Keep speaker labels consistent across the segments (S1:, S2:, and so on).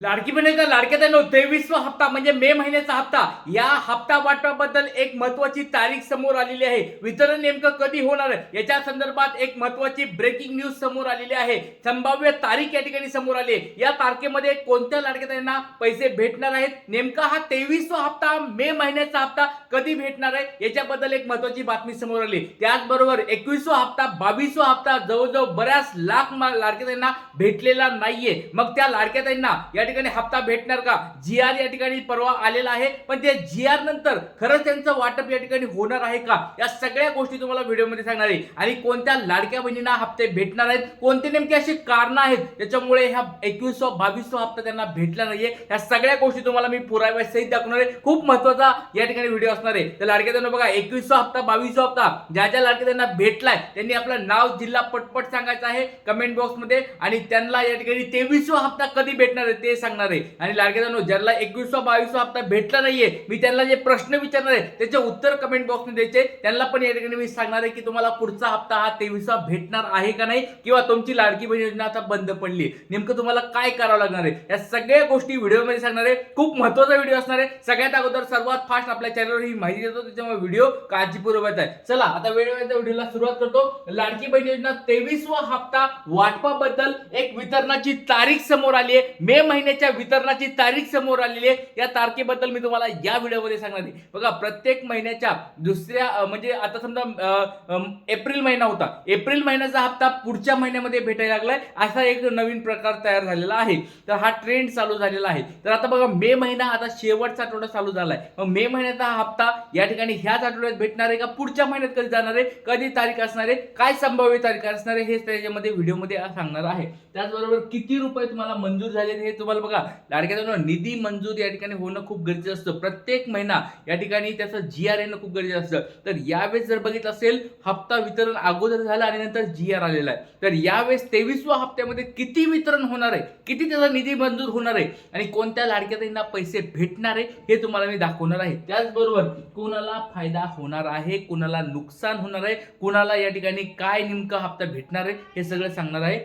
S1: लाडकी बहिणीचा लाडक्या बहिणीनो 23वा हप्ता म्हणजे मे महिन्याचा हप्ता. या हप्ता वाटपाबद्दल एक महत्त्वाची तारीख समोर आलेली आहे. वितरण नेमकं कधी होणार आहे याच्या संदर्भात एक महत्त्वाची ब्रेकिंग न्यूज समोर आलेली आहे. संभाव्य तारीख या ठिकाणी समोर आली आहे. या तारखेमध्ये कोणत्या लाडक्या बहिणींना पैसे भेटणार आहेत, नेमका हा 23वा हप्ता मे महिन्याचा हप्ता कधी भेटणार आहे याच्याबद्दल एक महत्त्वाची बातमी समोर आली. त्याचबरोबर 21वा हप्ता 22वा हप्ता जवळजवळ बऱ्याच लाख लाडक्या बहिणींना भेटलेला नाहीये. मग त्या लाडक्या बहिणींना या ठिकाणी हप्ता भेटणार का? जीआर या ठिकाणी परवा आलेला आहे, पण ते जीआर नंतर खरंच त्यांचं वाटप या ठिकाणी होणार आहे का, या सगळ्या गोष्टी तुम्हाला व्हिडिओमध्ये सांगणार आहे. आणि कोणत्या लाडक्या बहिणींना हप्ते भेटणार आहेत, कोणते नेमके अशी कारण आहेत त्याच्यामुळे ह्या 21वा 22वा हप्ता त्यांना भेटला नाहीये, या सगळ्या गोष्टी तुम्हाला मी पुराव्यासहित दाखवणार आहे. खूप महत्त्वाचा या ठिकाणी व्हिडिओ असणार आहे. तर लाडक्या बहिणींनो बघा, 21वा हप्ता 22वा हप्ता ज्या ज्या लाडक्या बहिणींना भेटलाय त्यांनी आपलं नाव जिल्हा पटपट सांगायचं आहे कमेंट बॉक्स मध्ये, आणि त्यांना या ठिकाणी 23वा हप्ता कधी भेटणार आहे ते सांगणार आहे. आणि लाडक्या बहिणींनो ज्याला 21वा 22वा हप्ता भेटला नाहीये, मी त्यांना जे प्रश्न विचारणार आहे त्याचे उत्तर कमेंट बॉक्स मध्ये द्यायचे. त्यांना पण या ठिकाणी मी सांगणार आहे की तुम्हाला पुढचा हप्ता हा 23वा भेटणार आहे का नाही, किंवा तुमची लाडकी बहीण योजना आता बंद पडली, नेमकं तुम्हाला काय करावं लागणार आहे, या सगळ्या गोष्टी व्हिडिओमध्ये सांगणार आहे. खूप महत्त्वाचा व्हिडिओ असणार आहे. सगळ्यात अगोदर सर्वात फास्ट आपल्या चॅनलवर ही माहिती देतो, त्याच्यामुळे व्हिडिओ काळजीपूर्वक आहे. चला आता वेळेच्या व्हिडिओला सुरुवात करतो. लाडकी बहीण योजना 23वा हप्ता वाटपाबद्दल एक वितरणाची तारीख समोर आली आहे. मे महिन्याच्या वितरणाची तारीख समोर आलेली आहे. या तारखेबद्दल मी तुम्हाला या व्हिडिओमध्ये सांगणार आहे. बघा, प्रत्येक महिन्याच्या दुसऱ्या म्हणजे आता समजा एप्रिल महिना होता, एप्रिल महिन्याचा हप्ता पुढच्या महिन्यामध्ये भेटायला लागलाय, असा एक नवीन प्रकार तयार झालेला आहे. तर हा ट्रेंड चालू झालेला आहे. तर आता बघा, मे महिना आता शेवटचा आठवडा चालू झालाय. मग मे महिन्याचा हप्ता या ठिकाणी ह्याच आठवड्यात भेटणार आहे का, पुढच्या महिन्यात कधी जाणार आहे, कधी तारीख असणार आहे, काय संभाव्य तारीख असणार आहे, हे त्याच्यामध्ये व्हिडिओमध्ये सांगणार आहे. त्याचबरोबर किती रुपये तुम्हाला मंजूर झाले हे तुम्हाला बघा, लाडक्या निधी मंजूर या ठिकाणी होणं खूप गरजेचं असतं. प्रत्येक महिना या ठिकाणी त्याचं जीआर येणं खूप गरजेचं असतं. तर यावेळेस जर बघितलं असेल, हप्ता वितरण अगोदर झालं आणि नंतर जीआर आलेला आहे. तर यावेळेस 23व्या हप्त्यामध्ये किती वितरण होणार आहे, किती त्याचा निधी मंजूर होणार आहे आणि कोणत्या लाडक्या बहिणींना पैसे भेटणार आहे हे तुम्हाला मी दाखवणार आहे. त्याचबरोबर कुणाला फायदा होणार आहे, कुणाला नुकसान होणार आहे, कुणाला या ठिकाणी काय नेमका हप्ता भेटणार आहे हे सगळं सांगणार आहे.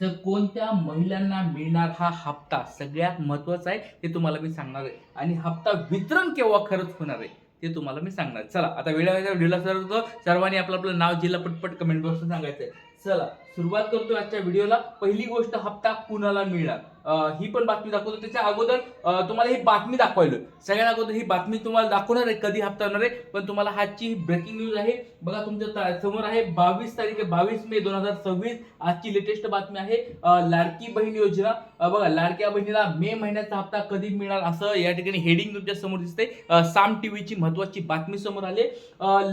S1: तर कोणत्या महिलांना मिळणार हा हप्ता सगळ्यात महत्त्वाचा आहे, हे तुम्हाला मी सांगणार आहे. आणि हप्ता वितरण केव्हा खरंच होणार आहे ते तुम्हाला मी सांगणार. चला आता व्हिडिओला सर्वांनी आपलं नाव जिल्हा पटपट कमेंट बॉक्समध्ये सांगायचंय. चला सुरुवात करतो आजच्या व्हिडिओला. पहिली गोष्ट, हप्ता कुणाला मिळणार ही पण बातमी दाखवतो. त्याच्या अगोदर तुम्हाला ही बातमी दाखवायला, सगळ्यात अगोदर ही बातमी तुम्हाला दाखवणार आहे कधी हप्ता होणार आहे. पण तुम्हाला आजची ब्रेकिंग न्यूज आहे. बघा तुमच्या समोर आहे 22 तारीख आहे, 22 मे 2026. आजची लेटेस्ट बातमी आहे. लाडकी बहीण योजना. बघा, लाडक्या बहिणीला मे महिन्याचा हप्ता कधी मिळणार असं या ठिकाणी हेडिंग तुमच्या समोर दिसते. साम टीव्हीची महत्वाची बातमी समोर आली.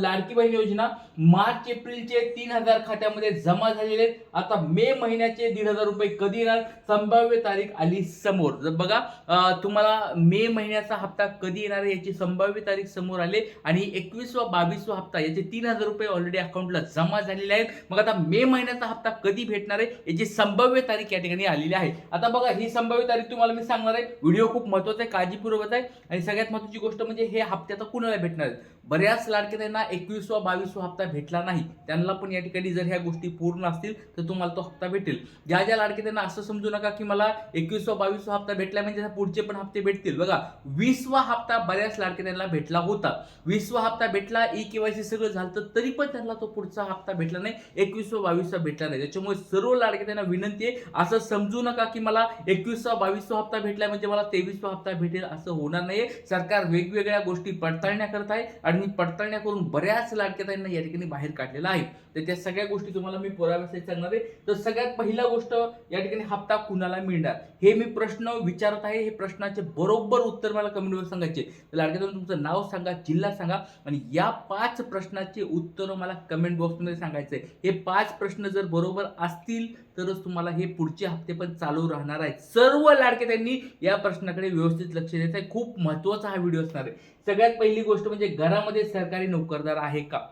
S1: लाडकी बहीण योजना मार्च एप्रिलचे 3000 खात्यामध्ये जमा झालेले. आता मे महिन्याचे 1500 रुपये कधी येणार, संभाव्य तारीख आली समोर. बघा, तुम्हाला मे महिन्याचा हप्ता कधी येणार आहे याची संभाव्य तारीख समोर आली. आणि 21वा 22वा हप्ता याचे 3000 रुपये ऑलरेडी अकाउंटला जमा झालेले आहेत. मग आता मे महिन्याचा हप्ता कधी भेटणार आहे याची संभाव्य तारीख या ठिकाणी आलेली आहे. आता बघा, ही संभाव्य तारीख तुम्हाला मी सांगणार आहे. व्हिडिओ खूप महत्त्वाचा आहे, काळजीपूर्वक आहे. आणि सगळ्यात महत्त्वाची गोष्ट म्हणजे हे हप्ते आता कुणाला भेटणार आहेत. बऱ्याच लाडक्या त्यांना 21वा 22वा हप्ता भेटला नाही, त्यांना पण या ठिकाणी जर ह्या गोष्टी पूर्ण असतील तर तुम्हाला तो हप्ता भेटेल. ज्या ज्या लाडक्या त्यांना असं समजू नका की मला 21वा 22वा हप्ता भेटला म्हणजे पुढचे पण हप्ते भेटतील. बघा, 20वा हप्ता बऱ्याच लाडक्या त्यांना भेटला होता. 20वा हप्ता भेटला, ई-केवायसी सगळं झालं, तरी पण त्यांना तो पुढचा हप्ता भेटला नाही, 21वा 22वा भेटला नाही. त्याच्यामुळे सर्व लाडक्या त्यांना विनंती आहे, असं समजू नका की मला 21वा 22वा हप्ता भेटला म्हणजे मला 23वा हप्ता भेटेल, असं होणार नाहीये. सरकार वेगवेगळ्या गोष्टी पडताळण्या करत आहे आणि पडताळण्या करून बऱ्याच लाडक्या त्यांना या ठिकाणी बाहेर काढलेला आहे. तर त्या सगळ्या गोष्टी तुम्हाला मी पुराव्यासहित सांगणार आहे. तर सगळ्यात पहिला गोष्ट, या ठिकाणी हप्ता कुणाला मिळणार हे मी प्रश्न विचारत आहे. हे प्रश्नाचे बरोबर उत्तर मला कमेंटवर सांगायचे. तर लाडक्या तुमचं नाव सांगा, जिल्हा सांगा आणि या 5 प्रश्नाचे उत्तर मला कमेंट बॉक्समध्ये सांगायचे. हे 5 प्रश्न जर बरोबर असतील तरच तुम्हाला हे पुढचे हप्ते पण चालू राहणार आहेत. सर्व लाडके त्यांनी या प्रश्नाकडे व्यवस्थित लक्ष द्यायचं आहे. खूप महत्त्वाचा हा व्हिडिओ असणार आहे. सगळ्यात पहिली गोष्ट म्हणजे घरामध्ये सरकारी नोकरदार आहे का.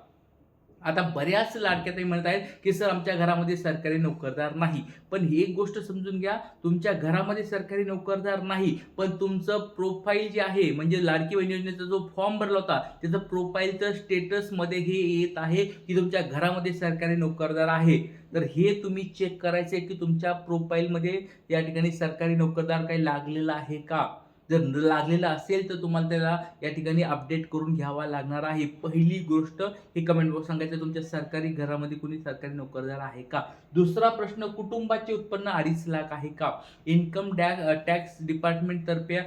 S1: आता बऱ्याच लाडक्या ताई म्हणत आहेत, की सर आमच्या घरामध्ये सरकारी नोकरदार नाही. पण ही एक गोष्ट समजून घ्या, तुमच्या घरामध्ये सरकारी नोकरदार नाही, पण तुमचं प्रोफाईल जे आहे म्हणजे लाडकी बहीण योजनेचा जो फॉर्म भरला होता, त्याचं प्रोफाईलचं स्टेटसमध्ये हे येत आहे, की तुमच्या घरामध्ये सरकारी नोकरदार आहे. तर हे तुम्ही चेक करायचं आहे, की तुमच्या प्रोफाईलमध्ये या ठिकाणी सरकारी नोकरदार काही लागलेला आहे का? जर लागलेलं असेल तर तुम्हाला त्याला या ठिकाणी अपडेट करून घ्यावा लागणार आहे. पहिली गोष्ट हे कमेंट बॉक्स सांगायचं, तुमच्या सरकारी घरामध्ये कोणी सरकारी नोकरदार आहे का? दुसरा प्रश्न, कुटुंबाचे उत्पन्न 2.5 लाख आहे का? इन्कम टॅक्स डिपार्टमेंटतर्फे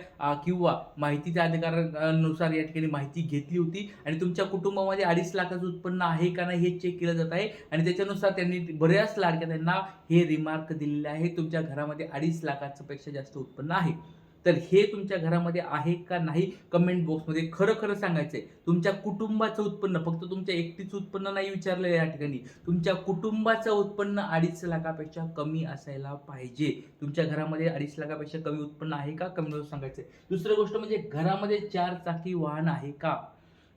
S1: किंवा माहितीच्या अधिकारानुसार या ठिकाणी माहिती घेतली होती आणि तुमच्या कुटुंबामध्ये 2.5 लाखाचं उत्पन्न आहे का नाही हे चेक केलं जात आहे आणि त्याच्यानुसार त्यांनी बऱ्याच लाडक्या त्यांना हे रिमार्क दिलेले आहे, तुमच्या घरामध्ये 2.5 लाखाचं पेक्षा जास्त उत्पन्न आहे. तर हे तुमच्या घरामध्ये आहे का नाही कमेंट बॉक्समध्ये खरं खरं सांगायचंय. तुमच्या कुटुंबाचं उत्पन्न, फक्त तुमच्या एकटीचं उत्पन्न नाही विचारलं या ठिकाणी, तुमच्या कुटुंबाचं उत्पन्न 2.5 लाखापेक्षा कमी असायला पाहिजे. तुमच्या घरामध्ये 2.5 लाखापेक्षा कमी उत्पन्न आहे का कमेंट बॉक्स सांगायचंय. दुसरी गोष्ट म्हणजे घरामध्ये 4 चाकी वाहन आहे का?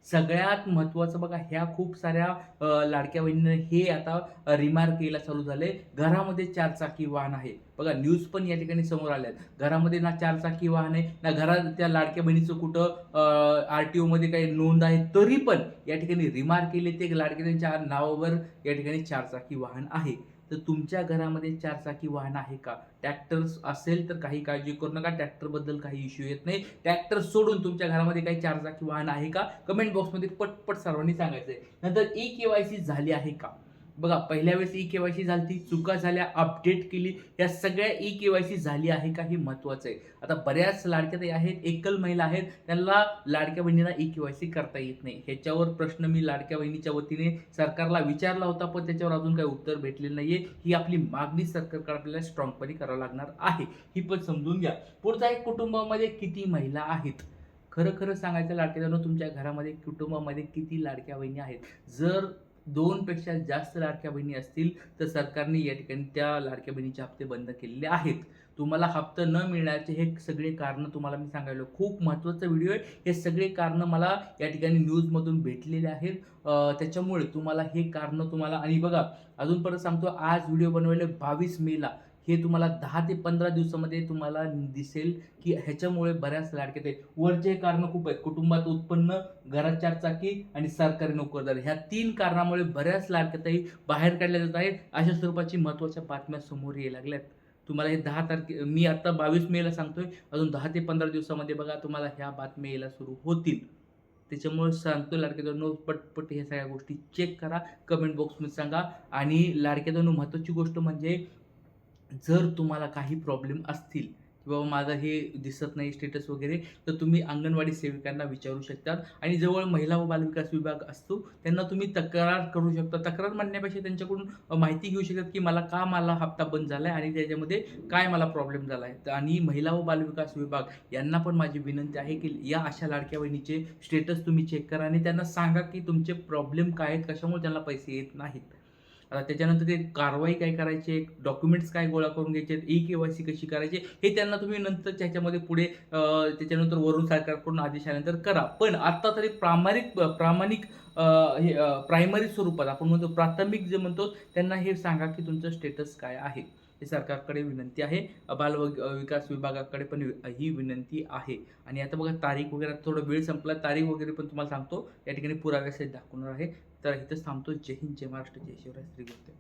S1: सगळ्यात महत्त्वाचं बघा, ह्या खूप साऱ्या लाडक्या बहिणींना हे आता रिमार्क यायला चालू झाले, घरामध्ये 4 चाकी वाहन आहे. बघा न्यूज पण या ठिकाणी समोर आल्यात. घरामध्ये ना 4 चाकी वाहन आहे, ना घरात त्या लाडक्या बहिणीचं कुठं RTOमध्ये काही नोंद आहे, तरी पण या ठिकाणी रिमार्क केले ते लाडक्यांच्या नावावर या ठिकाणी 4 चाकी वाहन आहे. तर तुमच्या घरामध्ये 4 चाकी वाहन आहे का? ट्रॅक्टर असेल तर काही काळजी करू नका, ट्रॅक्टरबद्दल काही इश्यू येत नाही. ट्रॅक्टर सोडून तुमच्या घरामध्ये काही 4 चाकी वाहन आहे का? कमेंट बॉक्समध्ये पटपट सर्वांनी सांगायचंय. नंतर ई-KYC झाली आहे का? बघा पहिल्या वेळेस ई-KYC झाली, चुका झाल्या, अपडेट केली, या सगळ्या ई-KYC झाली आहे का हे महत्त्वाचं आहे. आता बऱ्याच लाडक्या ताई आहेत, एकल महिला आहेत, त्यांना लाडक्या बहिणीला ई-KYC करता येत नाही. ह्याच्यावर प्रश्न मी लाडक्या बहिणीच्या वतीने सरकारला विचारला होता, पण त्याच्यावर अजून काही उत्तर भेटलेलं नाहीये. ही आपली मागणी सरकारकडे आपल्याला स्ट्रॉंगपणे करावं लागणार आहे, ही पण समजून घ्या. पुढचा एक, कुटुंबामध्ये किती महिला आहेत? खरं खरं सांगायचं लाडक्या, तुमच्या घरामध्ये कुटुंबामध्ये किती लाडक्या बहिणी आहेत? जर 2 पेक्षा जास्त लाडक्या बहिणी असतील तर सरकारने या ठिकाणी त्या लाडक्या बहिणीचे हप्ते बंद केलेले आहेत. तुम्हाला हप्ता न मिळण्याचे हे सगळे कारणं तुम्हाला मी सांगायलो. खूप महत्त्वाचा व्हिडिओ आहे. हे सगळे कारणं मला या ठिकाणी न्यूजमधून भेटलेले आहेत. त्याच्यामुळे तुम्हाला हे कारणं तुम्हाला, आणि बघा अजून परत सांगतो, आज व्हिडिओ बनवले 22 मेला, हे तुम्हाला 10 ते 15 दिवसामध्ये तुम्हाला दिसेल की ह्याच्यामुळे बऱ्याच लाडक्या ताई, वरचे कारणं खूप आहेत. कुटुंबात उत्पन्न, घरात 4 चाकी आणि सरकारी नोकरदार, ह्या 3 कारणामुळे बऱ्याच लाडक्या ताई बाहेर काढल्या जात आहेत. अशा स्वरूपाची महत्त्वाच्या बातम्या समोर यायला लागल्यात. तुम्हाला हे 10 मी आता 22 मेला सांगतोय, अजून 10 ते 15 दिवसामध्ये बघा तुम्हाला ह्या बातम्या यायला सुरू होतील. त्याच्यामुळे सांगतो लाडक्या, पटपट ह्या सगळ्या गोष्टी चेक करा, कमेंट बॉक्समध्ये सांगा. आणि लाडक्या महत्त्वाची गोष्ट म्हणजे, जर तुम्हाला काही प्रॉब्लेम असतील की बाबा माझं हे दिसत नाही स्टेटस वगैरे, तर तुम्ही अंगणवाडी सेविकांना विचारू शकतात आणि जवळ महिला व बालविकास विभाग असतो, त्यांना तुम्ही तक्रार करू शकता. तक्रार म्हणण्यापेक्षा त्यांच्याकडून माहिती घेऊ शकतात की मला हप्ता बंद झाला आहे आणि त्याच्यामध्ये काय मला प्रॉब्लेम झाला आहे. आणि महिला व बालविकास विभाग यांना पण माझी विनंती आहे की या अशा लाडक्या बहिणीचे स्टेटस तुम्ही चेक करा आणि त्यांना सांगा की तुमचे प्रॉब्लेम काय आहेत, कशामुळे त्यांना पैसे येत नाहीत. आता त्याच्यानंतर ते कारवाई काय करायची, डॉक्युमेंट्स काय गोळा करून घ्यायचे, ई-KYC कशी करायची, हे त्यांना तुम्ही नंतरच्या ह्याच्यामध्ये पुढे त्याच्यानंतर वरून सरकारकडून आदेश आल्यानंतर करा. पण आता तरी प्रामाणिक हे प्रायमरी स्वरूपात आपण म्हणतो, प्राथमिक जे म्हणतो, त्यांना हे सांगा की तुमचं स्टेटस काय आहे. हे सरकारकडे विनंती आहे. विकास विभागाकडे पण ही विनंती आहे. आणि आता बघा तारीख वगैरे, थोडा वेळ संपला, तारीख वगैरे पण तुम्हाला सांगतो, या ठिकाणी पुराव्यासहित दाखवणार आहे. तर इथंच थांबतो. जय हिंद, जय महाराष्ट्र, जय शिवराय, श्री गुरु.